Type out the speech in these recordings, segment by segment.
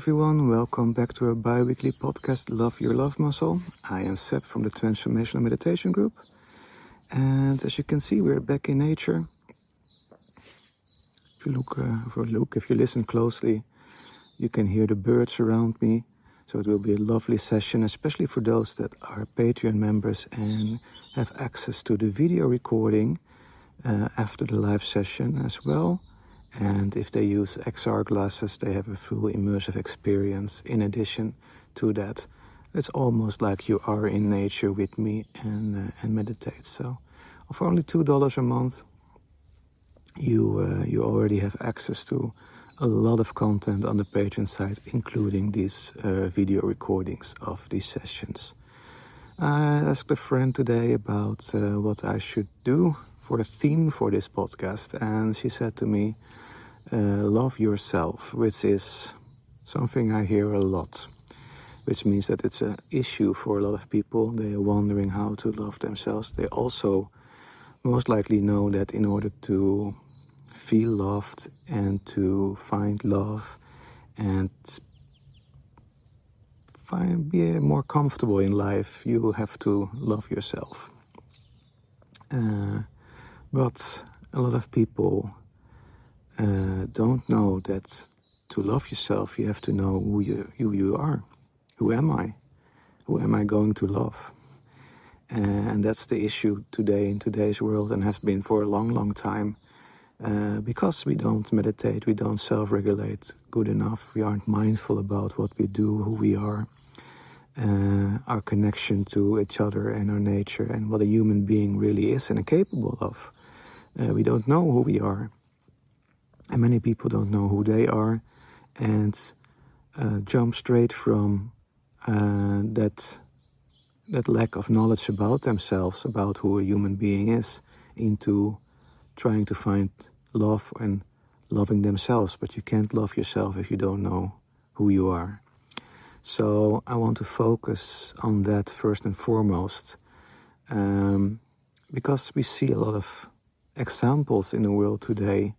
everyone, welcome back to our bi-weekly podcast, Love Your Love Muscle. I am Seb from the Transformational Meditation Group. And as you can see, we're back in nature. If you listen closely, you can hear the birds around me. So it will be a lovely session, especially for those that are Patreon members and have access to the video recording after the live session as well. And if they use XR glasses, they have a full immersive experience. In addition to that, it's almost like you are in nature with me and meditate. So for only $2 a month, you already have access to a lot of content on the Patreon site, including these video recordings of these sessions. I asked a friend today about what I should do for a theme for this podcast, and she said to me, love yourself, which is something I hear a lot, which means that it's an issue for a lot of people. They are wondering how to love themselves. They also most likely know that in order to feel loved and to find love and be more comfortable in life, you have to love yourself. But a lot of people don't know that to love yourself, you have to know who you are. Who am I? Who am I going to love? And that's the issue today in today's world, and has been for a long, long time. Because we don't meditate, we don't self-regulate good enough, we aren't mindful about what we do, who we are, our connection to each other and our nature, and what a human being really is and capable of. We don't know who we are. And many people don't know who they are, and jump straight from that lack of knowledge about themselves, about who a human being is, into trying to find love and loving themselves. But you can't love yourself if you don't know who you are. So I want to focus on that first and foremost, because we see a lot of examples in the world today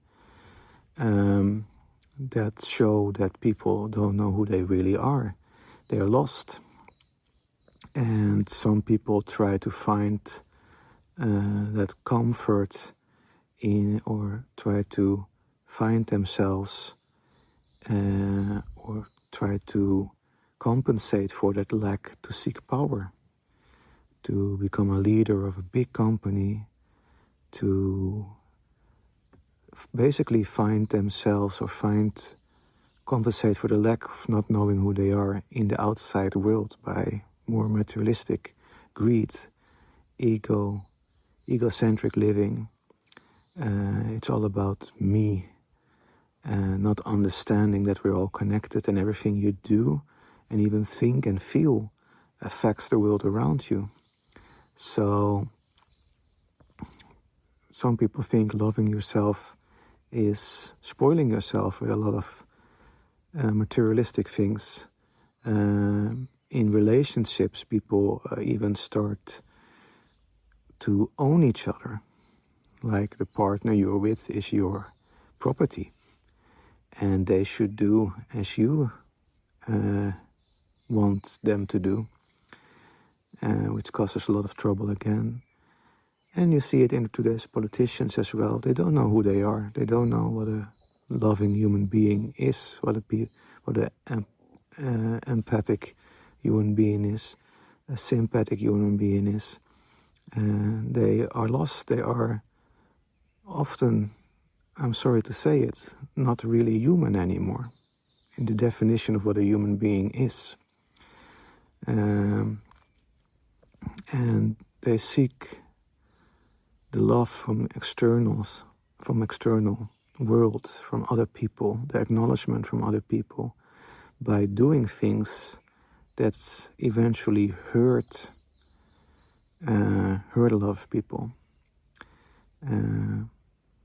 that show that people don't know who they really are. They are lost. And some people try to find that comfort in, or try to find themselves, or try to compensate for that lack, to seek power, to become a leader of a big company, to basically find themselves or compensate for the lack of not knowing who they are in the outside world by more materialistic greed, egocentric living. It's all about me, not understanding that we're all connected, and everything you do and even think and feel affects the world around you. So some people think loving yourself is spoiling yourself with a lot of materialistic things. In relationships, people even start to own each other, like the partner you're with is your property, and they should do as you want them to do, which causes a lot of trouble again. And you see it in today's politicians as well. They don't know who they are. They don't know what a loving human being is, what a empathic human being is, a sympathetic human being is. They are lost. They are often, I'm sorry to say it, not really human anymore in the definition of what a human being is. And they seek the love from external world, from other people, the acknowledgement from other people, by doing things that eventually hurt a lot of people,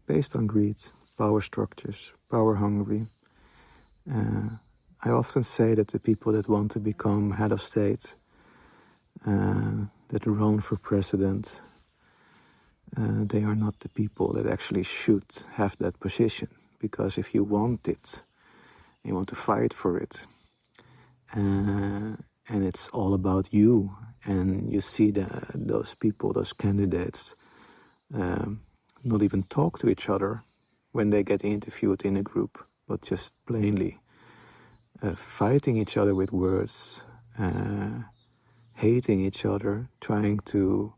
based on greed, power structures, power hungry. I often say that the people that want to become head of state, that run for president, they are not the people that actually should have that position. Because if you want it, you want to fight for it, and it's all about you. And you see those people, those candidates, not even talk to each other when they get interviewed in a group, but just plainly fighting each other with words, hating each other, trying to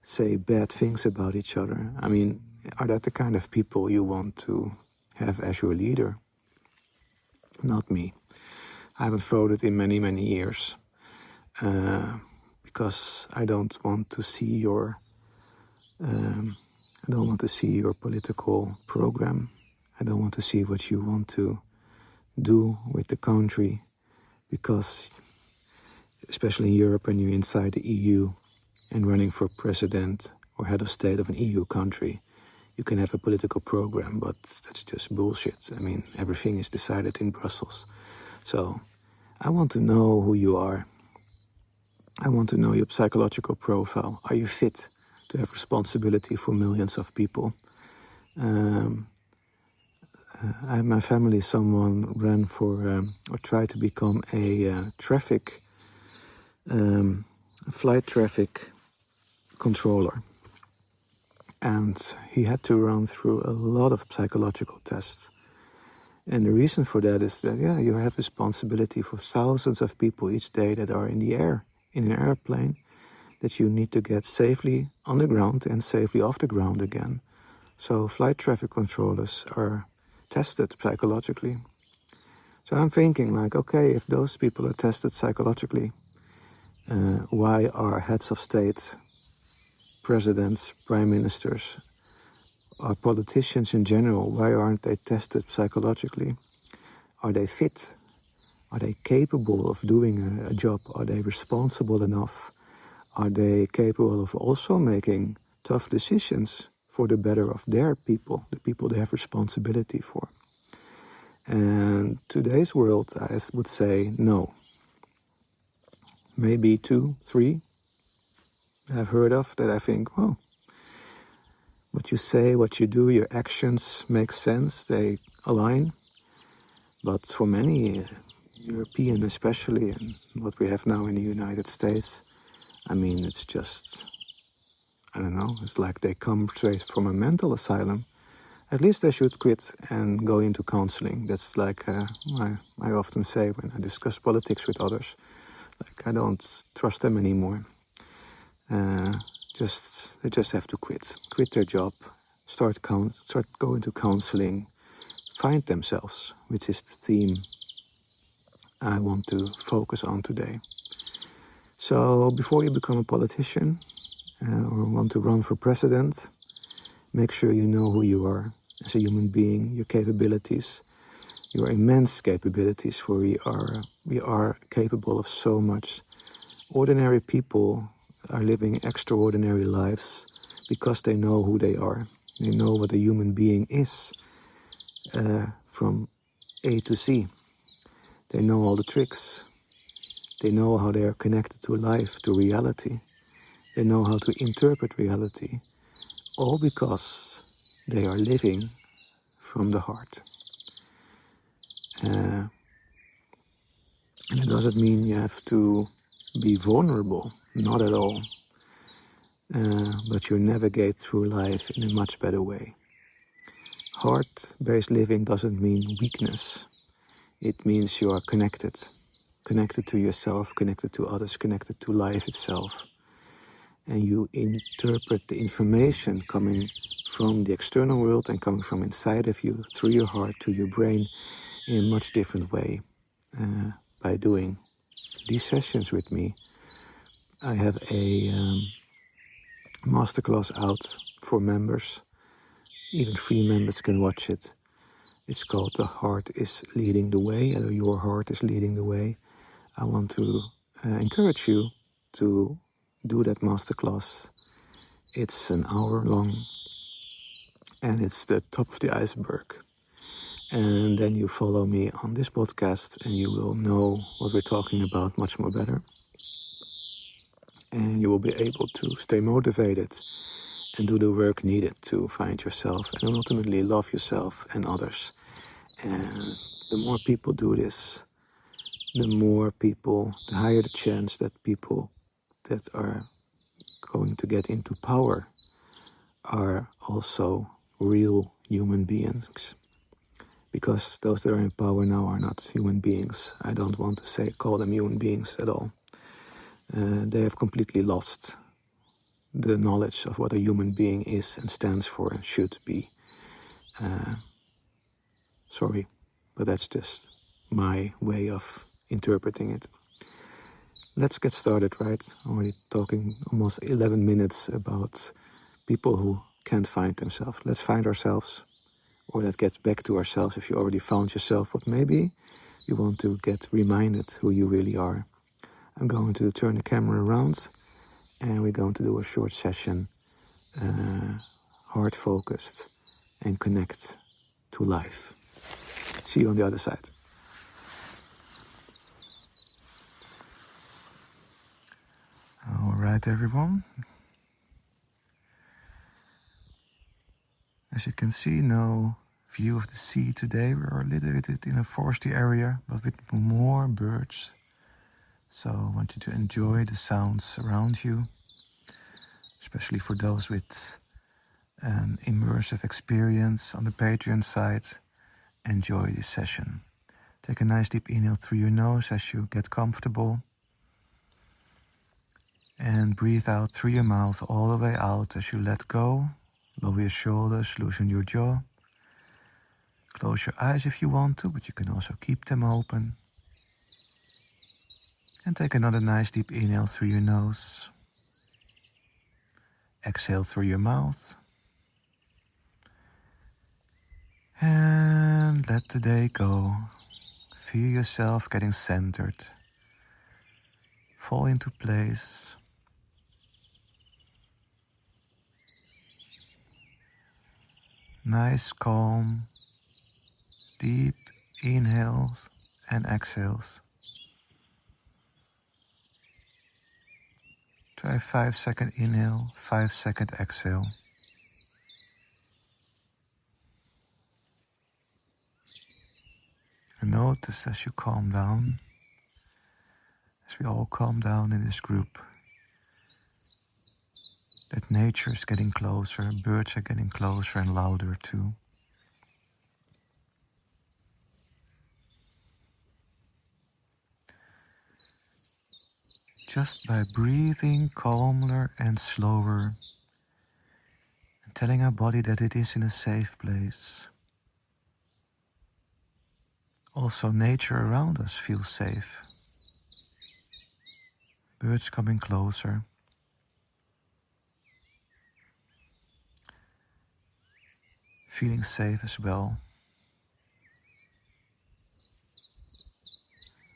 say bad things about each other. I mean, are that the kind of people you want to have as your leader? Not me. I haven't voted in many, many years because I don't want to see your political program. I don't want to see what you want to do with the country, because especially in Europe, when you're inside the EU and running for president or head of state of an EU country, you can have a political program, but that's just bullshit. I mean, everything is decided in Brussels. So I want to know who you are. I want to know your psychological profile. Are you fit to have responsibility for millions of people? My family, someone ran for or tried to become a flight traffic controller. And he had to run through a lot of psychological tests. And the reason for that is that, you have responsibility for thousands of people each day that are in the air, in an airplane, that you need to get safely on the ground and safely off the ground again. So flight traffic controllers are tested psychologically. So I'm thinking like, okay, if those people are tested psychologically, why are heads of state, presidents, prime ministers, or politicians in general, why aren't they tested psychologically? Are they fit? Are they capable of doing a job? Are they responsible enough? Are they capable of also making tough decisions for the better of their people, the people they have responsibility for? And today's world, I would say no. Maybe 2, 3 I've heard of that I think, well, what you say, what you do, your actions make sense, they align. But for many, European especially, and what we have now in the United States, I mean, it's just, I don't know, it's like they come straight from a mental asylum. At least they should quit and go into counseling. That's like I often say when I discuss politics with others. Like, I don't trust them anymore. They just have to quit their job, start going to counseling, find themselves, which is the theme I want to focus on today. So before you become a politician or want to run for president, make sure you know who you are as a human being, your capabilities, your immense capabilities, for we are capable of so much. Ordinary people are living extraordinary lives because they know who they are. They know what a human being is from A to Z. They know all the tricks. They know how they are connected to life, to reality. They know how to interpret reality, all because they are living from the heart. And it doesn't mean you have to be vulnerable, not at all. But you navigate through life in a much better way. Heart-based living doesn't mean weakness. It means you are connected to yourself, connected to others, connected to life itself. And you interpret the information coming from the external world and coming from inside of you, through your heart to your brain, in a much different way. By doing these sessions with me, I have a masterclass out for members. Even free members can watch it. It's called The Heart is Leading the Way, or Your Heart is Leading the Way. I want to encourage you to do that masterclass. It's an hour long and it's the top of the iceberg. And then you follow me on this podcast and you will know what we're talking about much more better. And you will be able to stay motivated and do the work needed to find yourself and ultimately love yourself and others. And the more people do this, the more people, the higher the chance that people that are going to get into power are also real human beings. Because those that are in power now are not human beings. I don't want to call them human beings at all. They have completely lost the knowledge of what a human being is and stands for and should be. Sorry, but that's just my way of interpreting it. Let's get started, right? Already talking almost 11 minutes about people who can't find themselves. Let's find ourselves, or let's get back to ourselves if you already found yourself, but maybe you want to get reminded who you really are. I'm going to turn the camera around and we're going to do a short session, heart-focused and connect to life. See you on the other side. All right, everyone. As you can see, no view of the sea today. We're a little bit in a foresty area, but with more birds. So I want you to enjoy the sounds around you, especially for those with an immersive experience on the Patreon site. Enjoy this session. Take a nice deep inhale through your nose as you get comfortable. And breathe out through your mouth all the way out as you let go. Lower your shoulders, loosen your jaw. Close your eyes if you want to, but you can also keep them open. And take another nice deep inhale through your nose. Exhale through your mouth. And let the day go. Feel yourself getting centered. Fall into place. Nice, calm, deep inhales and exhales. Try 5-second inhale, 5-second exhale. And notice as you calm down, as we all calm down in this group, that nature is getting closer, birds are getting closer and louder too. Just by breathing calmer and slower and telling our body that it is in a safe place. Also, nature around us feels safe. Birds coming closer. Feeling safe as well.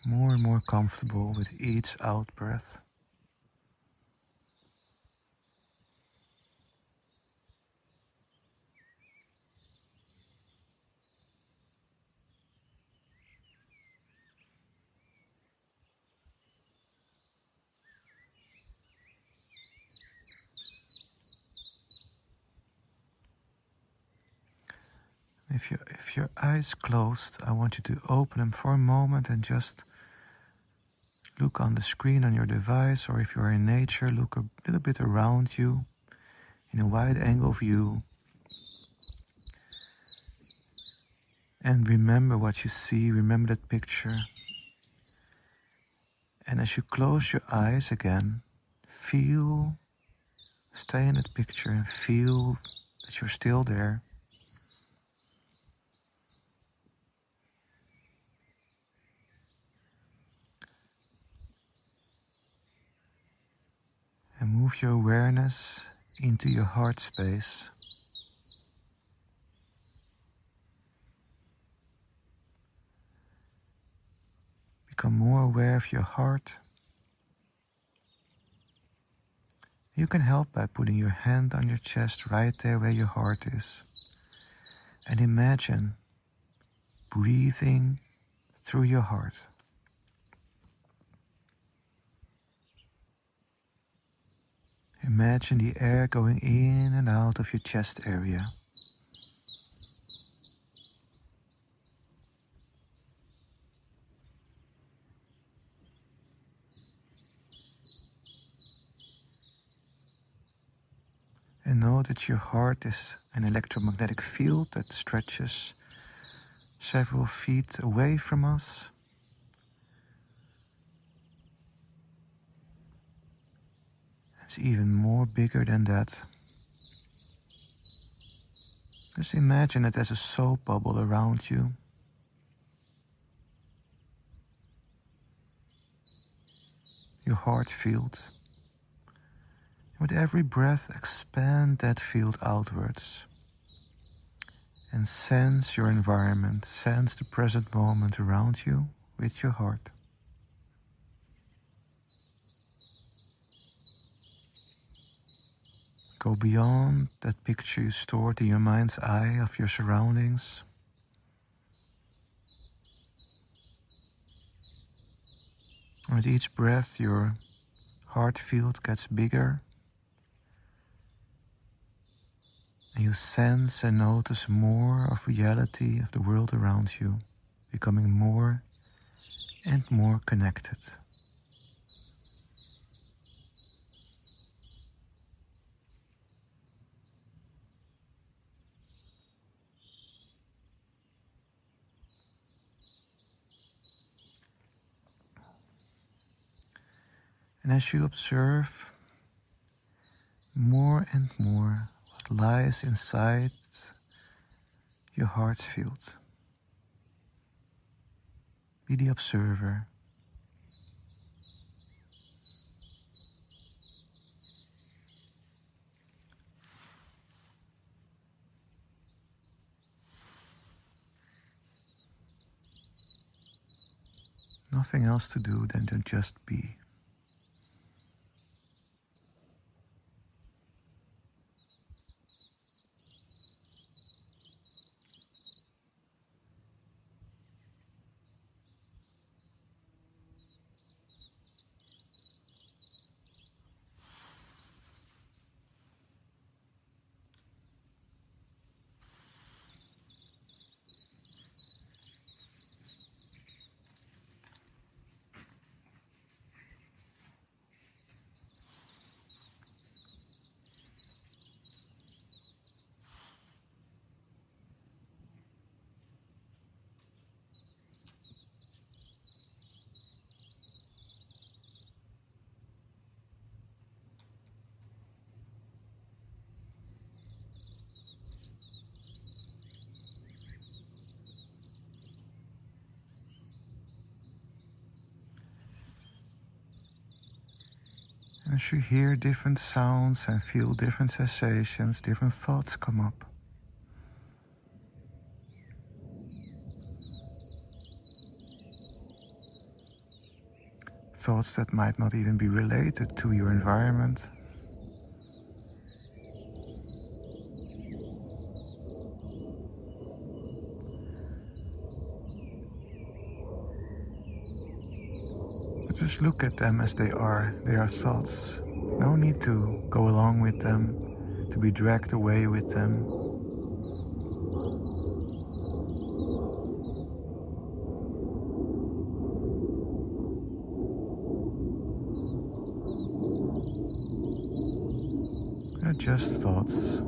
More and more comfortable with each out breath. If your eyes closed, I want you to open them for a moment and just look on the screen on your device, or if you're in nature, look a little bit around you in a wide angle view. And remember what you see, remember that picture. And as you close your eyes again, stay in that picture and feel that you're still there. And move your awareness into your heart space. Become more aware of your heart. You can help by putting your hand on your chest right there where your heart is. And imagine breathing through your heart. Imagine the air going in and out of your chest area. And know that your heart is an electromagnetic field that stretches several feet away from us. It's even more bigger than that. Just imagine it as a soap bubble around you. Your heart field. With every breath, expand that field outwards. And sense your environment, sense the present moment around you with your heart. Go beyond that picture you stored in your mind's eye of your surroundings. With each breath, your heart field gets bigger. And you sense and notice more of reality of the world around you, becoming more and more connected. And as you observe more and more what lies inside your heart's field, be the observer. Nothing else to do than to just be. And as you hear different sounds and feel different sensations, different thoughts come up. Thoughts that might not even be related to your environment. But just look at them as they are. They are thoughts. No need to go along with them, to be dragged away with them. They're just thoughts.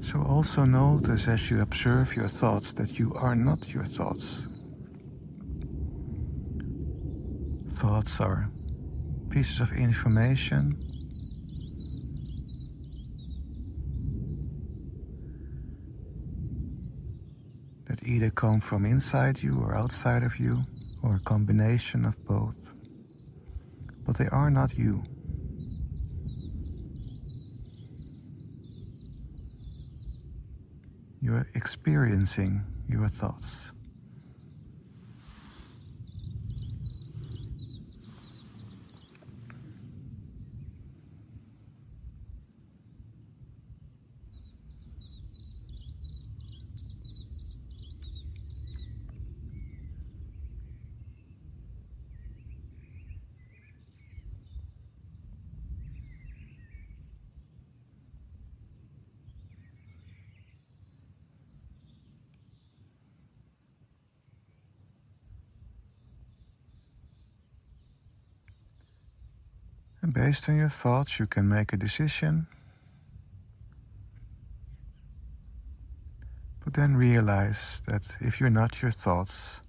So also notice as you observe your thoughts that you are not your thoughts. Thoughts are pieces of information that either come from inside you or outside of you, or a combination of both. But they are not you. You're experiencing your thoughts. And based on your thoughts, you can make a decision. But then realize that if you're not your thoughts,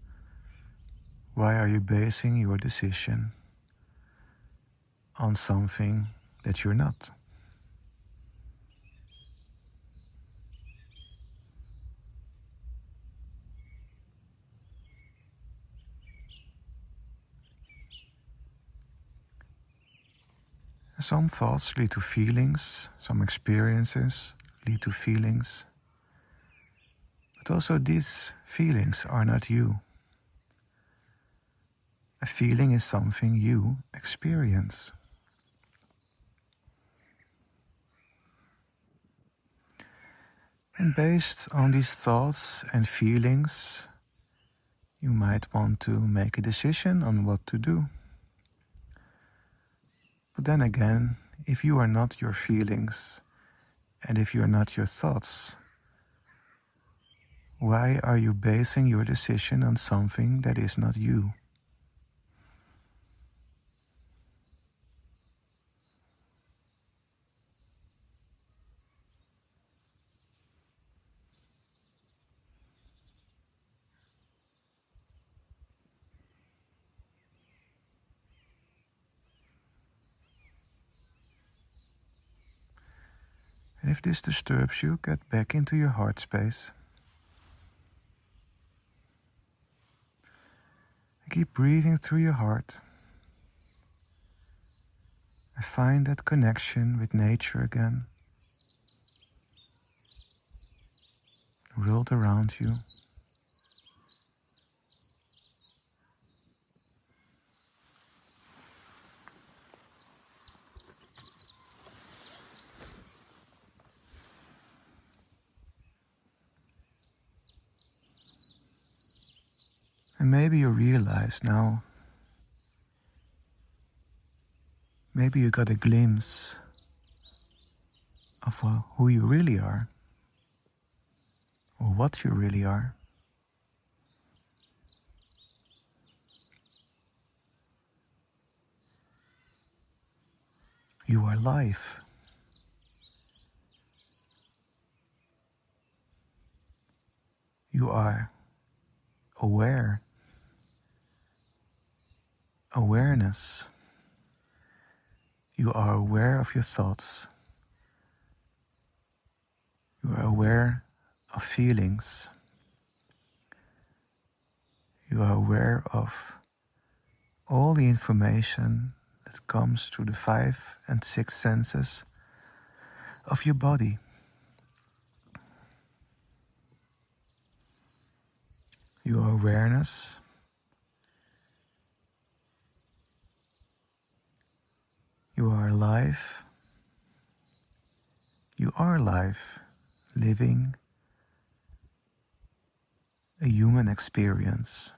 why are you basing your decision on something that you're not? Some thoughts lead to feelings, some experiences lead to feelings. But also these feelings are not you. A feeling is something you experience. And based on these thoughts and feelings, you might want to make a decision on what to do. But then again, if you are not your feelings, and if you are not your thoughts, why are you basing your decision on something that is not you? And if this disturbs you, get back into your heart space. And keep breathing through your heart. And find that connection with nature again. The world around you. And maybe you realize now, maybe you got a glimpse of who you really are, or what you really are. You are life. You are aware. Awareness. You are aware of your thoughts. You are aware of feelings. You are aware of all the information that comes through the 5 and 6 senses of your body. Your awareness you are alive. You are alive, living a human experience.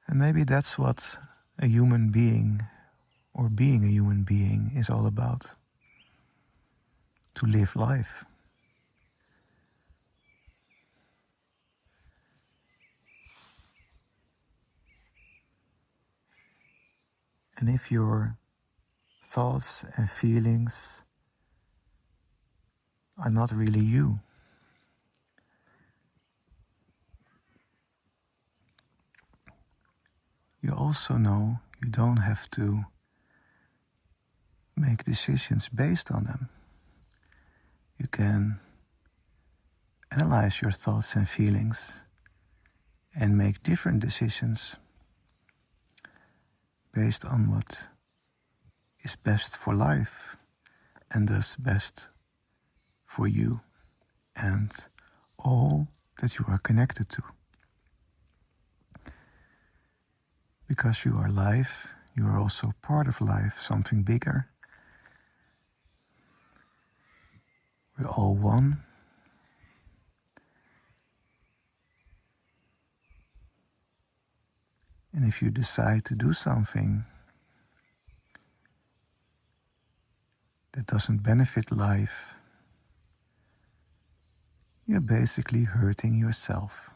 And maybe that's what a human being, or being a human being, is all about. To live life. And if your thoughts and feelings are not really you, you also know you don't have to make decisions based on them. You can analyze your thoughts and feelings and make different decisions based on what is best for life and thus best for you and all that you are connected to. Because you are life, you are also part of life, something bigger. We're all one. And if you decide to do something that doesn't benefit life, you're basically hurting yourself.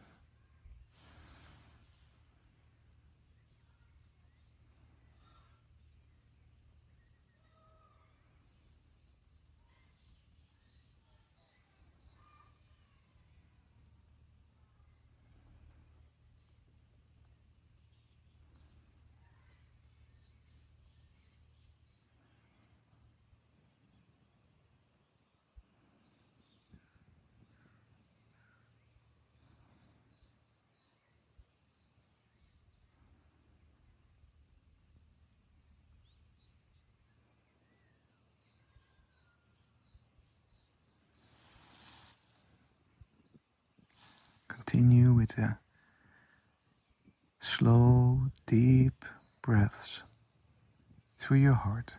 continue with the slow, deep breaths through your heart.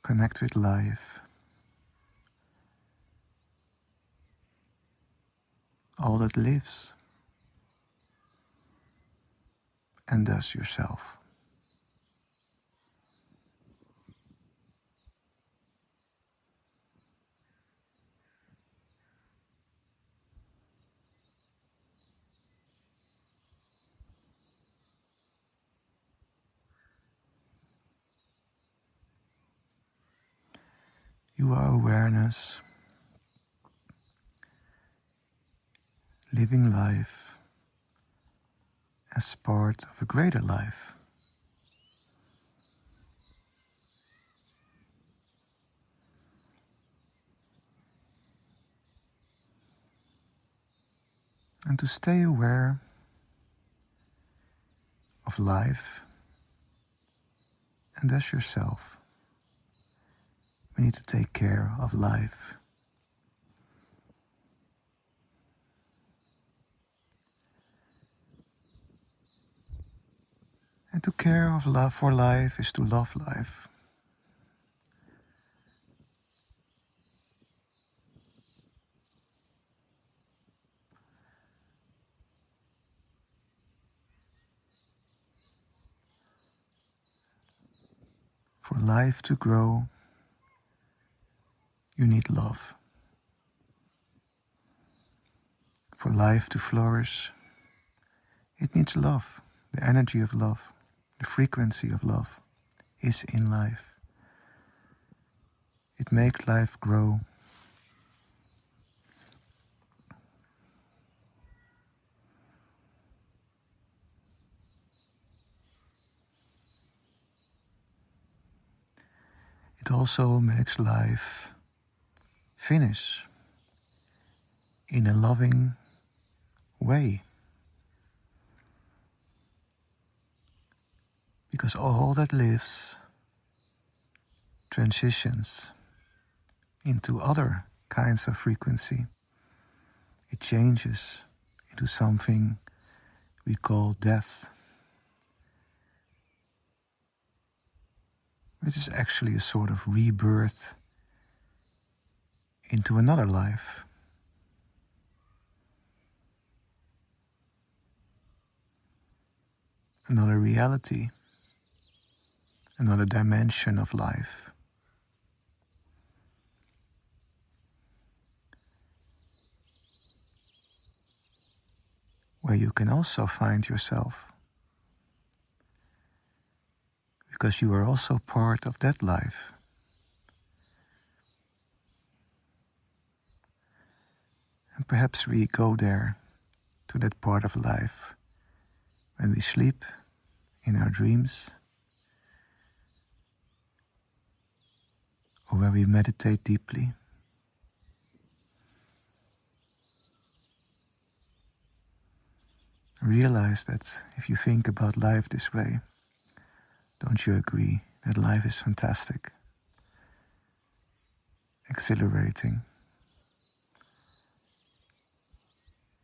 Connect with life, all that lives, and thus yourself. You are awareness, living life as part of a greater life. And to stay aware of life and as yourself, we need to take care of life. And to care of love for life is to love life. For life to grow, you need love. For life to flourish, it needs love. The energy of love, the frequency of love is in life. It makes life grow. It also makes life finish in a loving way. Because all that lives transitions into other kinds of frequency. It changes into something we call death, which is actually a sort of rebirth into another life. Another reality, another dimension of life. Where you can also find yourself. Because you are also part of that life. And perhaps we go there, to that part of life, when we sleep, in our dreams, or where we meditate deeply. Realize that if you think about life this way, don't you agree that life is fantastic, exhilarating,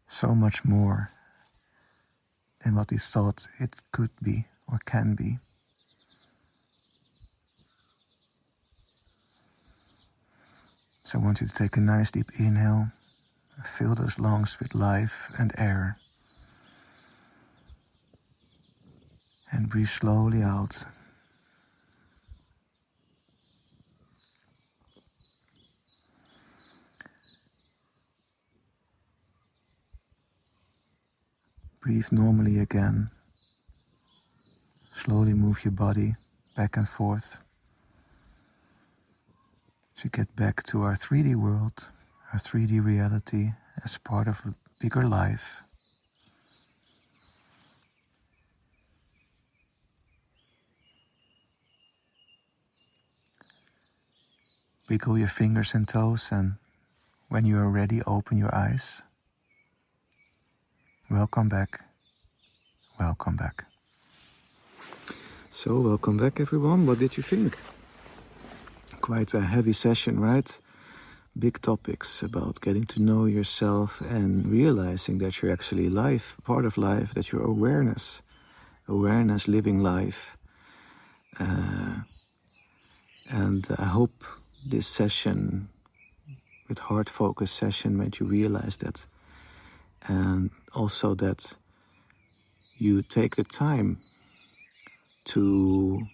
so much more than what we thought it could be or can be? So I want you to take a nice deep inhale, fill those lungs with life and air, and breathe slowly out. Breathe normally again. Slowly move your body back and forth. To get back to our 3D world, our 3D reality as part of a bigger life. Wiggle your fingers and toes, and when you are ready, open your eyes. Welcome back. Welcome back. So, welcome back everyone. What did you think? Quite a heavy session, right? Big topics about getting to know yourself and realizing that you're actually life, part of life, that you're awareness, living life. And I hope this session, with heart focus session, made you realize that. And also that you take the time to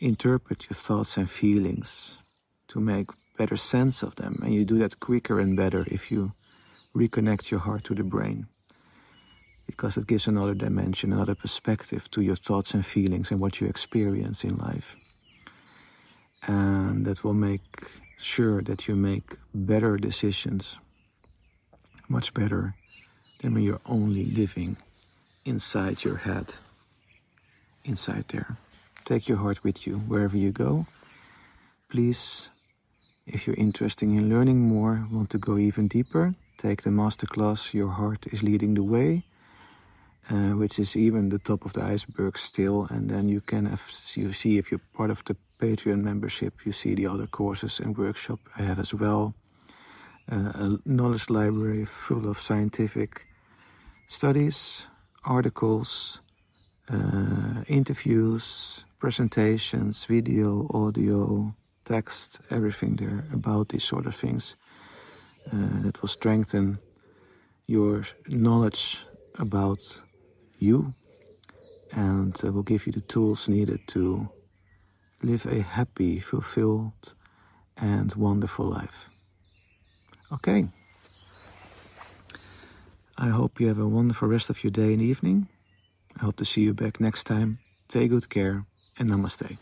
interpret your thoughts and feelings, to make better sense of them. And you do that quicker and better if you reconnect your heart to the brain, because it gives another dimension, another perspective to your thoughts and feelings and what you experience in life. And that will make sure that you make better decisions, much better than when you're only living inside your head, inside there. Take your heart with you wherever you go. Please, if you're interested in learning more, want to go even deeper, take the masterclass Your Heart is Leading the Way, which is even the top of the iceberg still. And then you see if you're part of the Patreon membership, you see the other courses and workshops I have as well. A knowledge library full of scientific studies, articles, interviews, presentations, video, audio, text, everything there about these sort of things that will strengthen your knowledge about you and will give you the tools needed to live a happy, fulfilled and wonderful life. Okay. I hope you have a wonderful rest of your day and evening. I hope to see you back next time. Take good care and namaste.